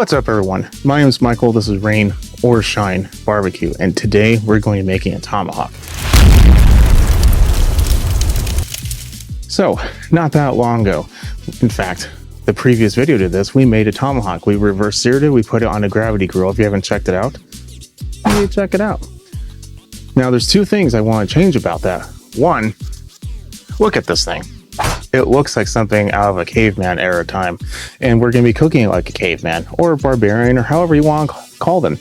What's up, everyone? My name is Michael. This is Rain or Shine Barbecue, and today we're going to be making a tomahawk. So, not that long ago, in fact, the previous video to this, we made a tomahawk. We reverse seared it, we put it on a gravity grill. If you haven't checked it out, you need to check it out. Now, there's two things I want to change about that. One, look at this thing. It looks like something out of a caveman era time, and we're going to be cooking it like a caveman or a barbarian or however you want to call them.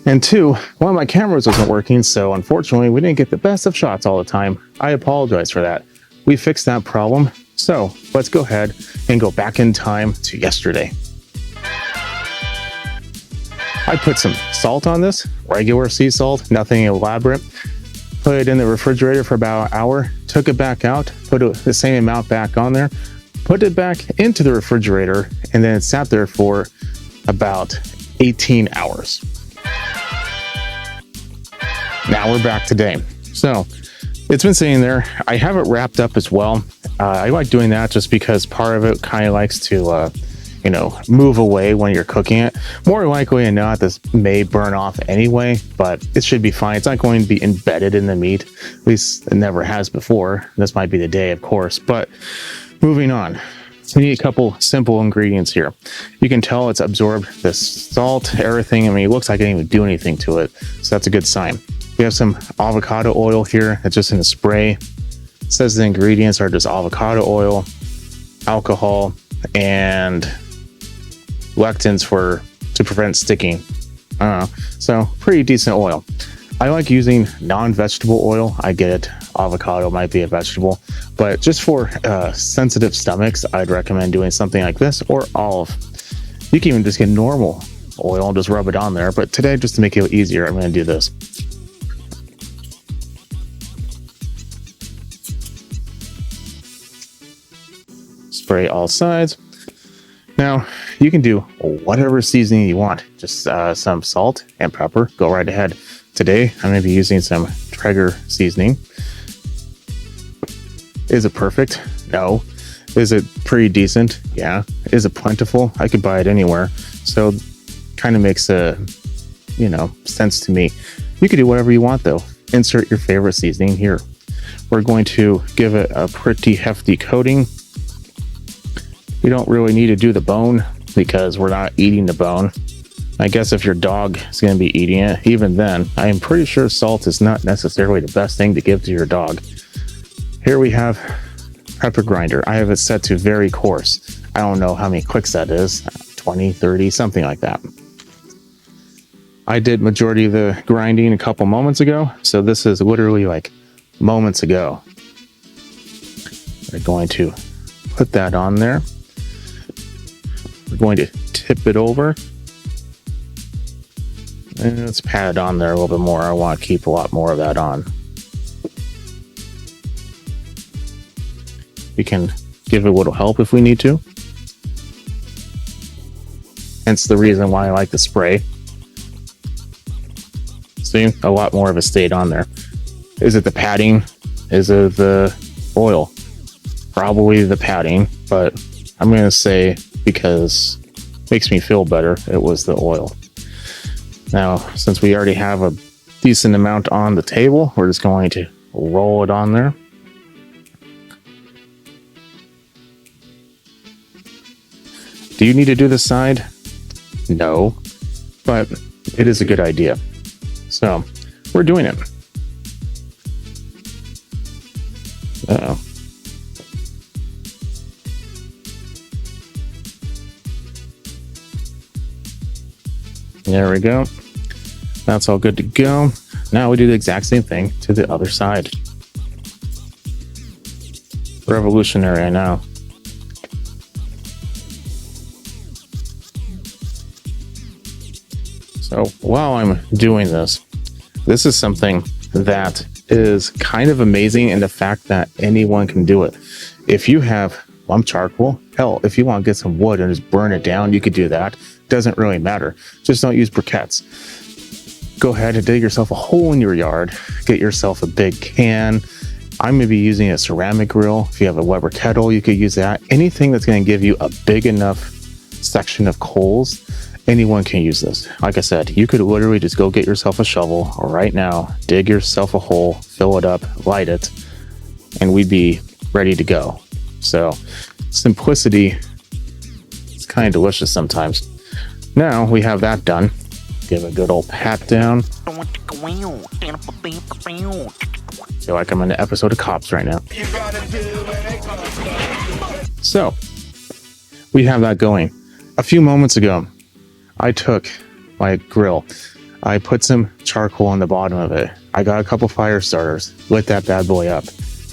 And two, one of my cameras wasn't working, so unfortunately we didn't get the best of shots all the time. I apologize for that. We fixed that problem, so let's go ahead and go back in time to yesterday. I put some salt on this, regular sea salt, nothing elaborate. Put it in the refrigerator for about an hour, took it back out, put the same amount back on there, put it back into the refrigerator, and then it sat there for about 18 hours. Now we're back today. So it's been sitting there. I have it wrapped up as well. I like doing that just because part of it kind of likes to move away when you're cooking it. More likely than not, this may burn off anyway, but it should be fine. It's not going to be embedded in the meat. At least it never has before. This might be the day, of course, but moving on. We need a couple simple ingredients here. You can tell it's absorbed the salt, everything. I mean, it looks like I didn't even do anything to it, so that's a good sign. We have some avocado oil here. It's just in a spray. It says the ingredients are just avocado oil, alcohol, and lectins to prevent sticking. I don't know. So pretty decent oil. I like using non-vegetable oil. I get it. Avocado might be a vegetable, but just for sensitive stomachs, I'd recommend doing something like this or olive. You can even just get normal oil and just rub it on there. But today, just to make it easier, I'm going to do this. Spray all sides. Now, you can do whatever seasoning you want. Just some salt and pepper. Go right ahead. Today, I'm going to be using some Traeger seasoning. Is it perfect? No. Is it pretty decent? Yeah. Is it plentiful? I could buy it anywhere. So, kind of makes sense to me. You could do whatever you want, though. Insert your favorite seasoning here. We're going to give it a pretty hefty coating. We don't really need to do the bone because we're not eating the bone. I guess if your dog is going to be eating it, even then, I am pretty sure salt is not necessarily the best thing to give to your dog. Here we have pepper grinder. I have it set to very coarse. I don't know how many clicks that is, 20, 30, something like that. I did majority of the grinding a couple moments ago, so this is literally like moments ago. We're going to put that on there. We're going to tip it over. And let's pat it on there a little bit more. I want to keep a lot more of that on. We can give it a little help if we need to. Hence the reason why I like the spray. See, a lot more of it stayed on there. Is it the padding? Is it the oil? Probably the padding, but I'm going to say, because it makes me feel better, it was the oil. Now, since we already have a decent amount on the table, we're just going to roll it on there. Do you need to do the side? No, but it is a good idea. So, we're doing it. Uh-oh. There we go. That's all good to go. Now we do the exact same thing to the other side. Revolutionary, I know. So while I'm doing this, this is something that is kind of amazing in the fact that anyone can do it. If you have charcoal, hell, if you want to get some wood and just burn it down, you could do that. Doesn't really matter. Just don't use briquettes. Go ahead and dig yourself a hole in your yard. Get yourself a big can. I'm going to be using a ceramic grill. If you have a Weber kettle, you could use that. Anything that's going to give you a big enough section of coals anyone can use this. Like I said, you could literally just go get yourself a shovel right now, dig yourself a hole, fill it up, light it, and we'd be ready to go. So simplicity is kind of delicious sometimes. Now we have that done. Give a good old pat down. Feel like I'm in an episode of Cops right now. So we have that going. A few moments ago, I took my grill. I put some charcoal on the bottom of it. I got a couple fire starters, lit that bad boy up.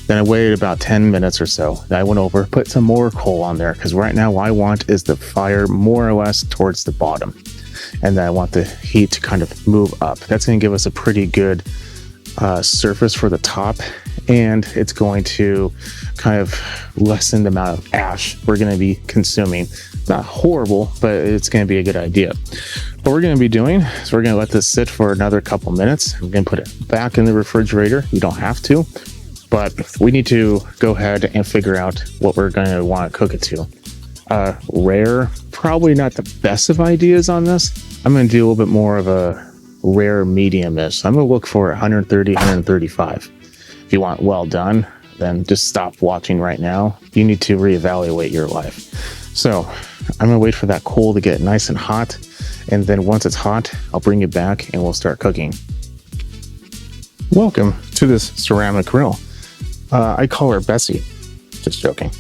Then I waited about 10 minutes or so. Then I went over, put some more coal on there, because right now what I want is the fire more or less towards the bottom. And then I want the heat to kind of move up. That's going to give us a pretty good surface for the top, and it's going to kind of lessen the amount of ash we're going to be consuming. Not horrible, but it's going to be a good idea. What we're going to be doing is we're going to let this sit for another couple minutes. We're going to put it back in the refrigerator. You don't have to, but we need to go ahead and figure out what we're going to want to cook it to. Rare, probably not the best of ideas on this. I'm going to do a little bit more of a rare medium-ish. I'm going to look for 130, 135. If you want well done, then just stop watching right now. You need to reevaluate your life. So I'm going to wait for that coal to get nice and hot. And then once it's hot, I'll bring it back and we'll start cooking. Welcome to this ceramic grill. I call her Bessie. Just joking.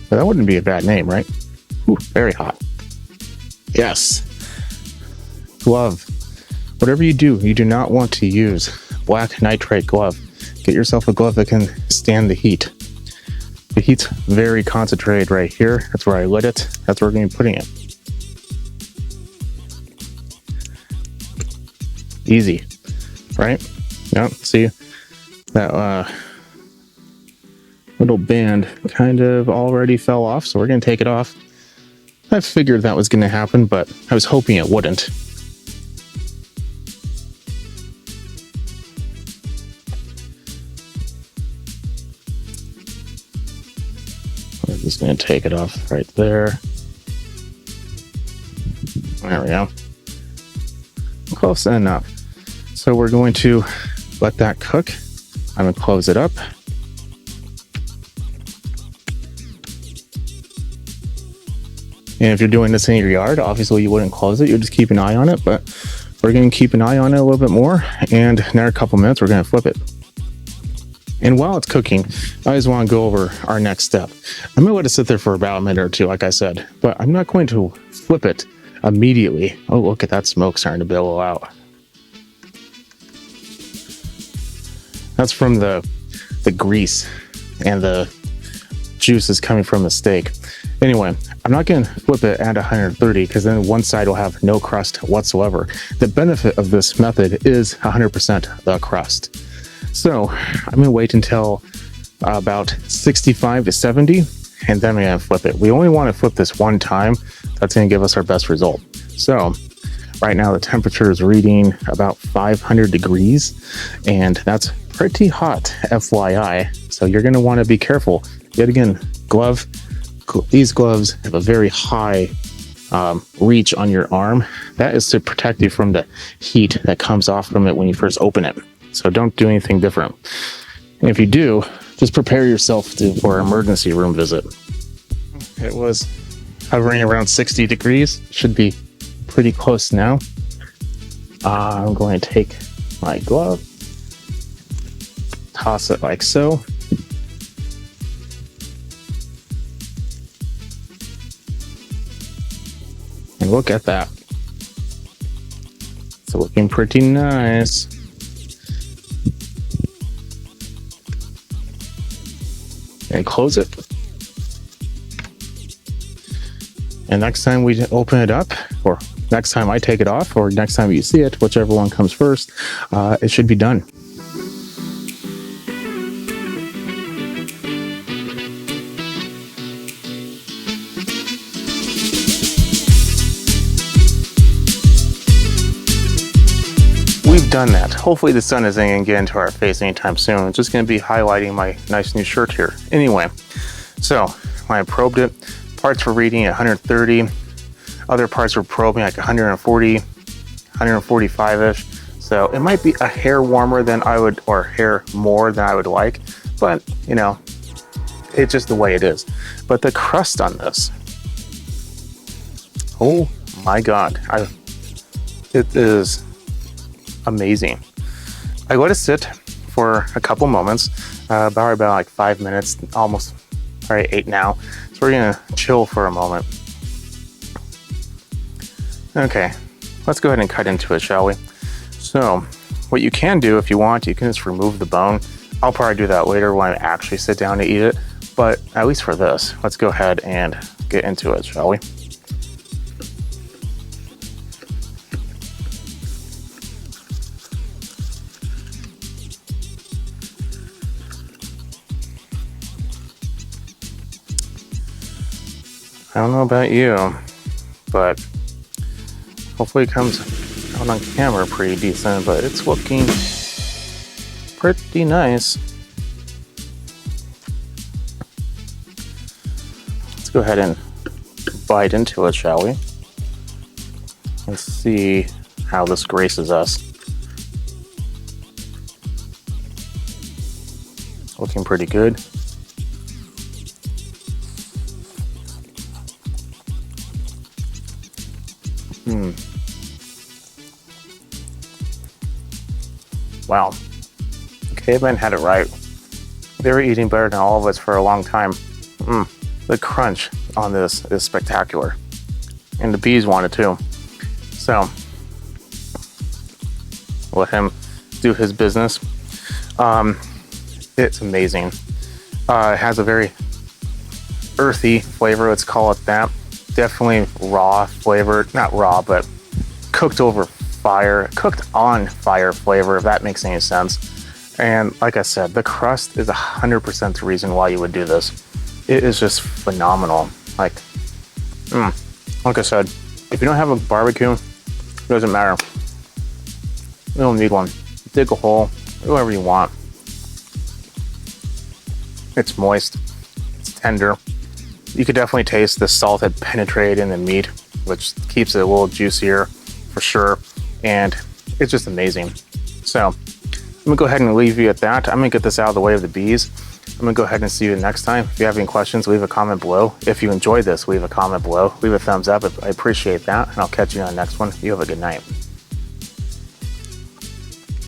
But that wouldn't be a bad name, right? Ooh, very hot. Yes. Glove. Whatever you do not want to use black nitrate glove. Get yourself a glove that can stand the heat. The heat's very concentrated right here. That's where I lit it. That's where we're going to be putting it. Easy, right? Yep, see that little band kind of already fell off, so we're going to take it off. I figured that was going to happen, but I was hoping it wouldn't. We're just going to take it off right there. There we go. Close enough. So we're going to let that cook. I'm going to close it up. And if you're doing this in your yard, obviously you wouldn't close it. You'll just keep an eye on it, but we're going to keep an eye on it a little bit more. And in another couple minutes, we're going to flip it. And while it's cooking, I just want to go over our next step. I'm going to let it sit there for about a minute or two, like I said, but I'm not going to flip it immediately. Oh, look at that smoke starting to billow out. That's from the grease and the juices coming from the steak. Anyway, I'm not going to flip it at 130 because then one side will have no crust whatsoever. The benefit of this method is 100% the crust. So I'm going to wait until about 65 to 70, and then we're going to flip it. We only want to flip this one time. That's going to give us our best result. So right now the temperature is reading about 500 degrees, and that's pretty hot, FYI. So you're going to want to be careful. Yet again, these gloves have a very high reach on your arm. That is to protect you from the heat that comes off from it when you first open it. So don't do anything different. And if you do, just prepare yourself for an emergency room visit. It was hovering around 60 degrees. Should be pretty close now. I'm going to take my glove, toss it like so. And look at that. It's looking pretty nice. And close it. And next time we open it up, or next time I take it off, or next time you see it, whichever one comes first, it should be done. We've done that. Hopefully the sun isn't going to get into our face anytime soon. It's just going to be highlighting my nice new shirt here. Anyway, so when I probed it, parts were reading at 130. Other parts were probing like 140, 145-ish. So it might be a hair warmer than I would, or hair more than I would like, but you know, it's just the way it is. But the crust on this, oh my God, it is amazing. I let it sit for a couple moments, about like 5 minutes, almost probably 8 now. So we're gonna chill for a moment. Okay, let's go ahead and cut into it, shall we? So what you can do if you want, you can just remove the bone. I'll probably do that later when I actually sit down to eat it, but at least for this, let's go ahead and get into it, shall we? I don't know about you, but hopefully it comes out on camera pretty decent, but it's looking pretty nice. Let's go ahead and bite into it, shall we? And see how this graces us. Looking pretty good. Wow, Caveman had it right. They were eating better than all of us for a long time. The crunch on this is spectacular. And the bees want it too. So, let him do his business. It's amazing. It has a very earthy flavor, let's call it that. Definitely raw flavor, not raw, but cooked over fire, cooked on fire flavor, if that makes any sense. And like I said, the crust is 100% the reason why you would do this. It is just phenomenal. Like I said, if you don't have a barbecue, it doesn't matter. You don't need one. Dig a hole, do whatever you want. It's moist, it's tender. You could definitely taste the salt had penetrated in the meat, which keeps it a little juicier for sure. And it's just amazing. So I'm gonna go ahead and leave you at that. I'm gonna get this out of the way of the bees. I'm gonna go ahead and see you next time. If you have any questions, leave a comment below. If you enjoyed this, leave a comment below. Leave a thumbs up. I appreciate that. And I'll catch you on the next one. You have a good night.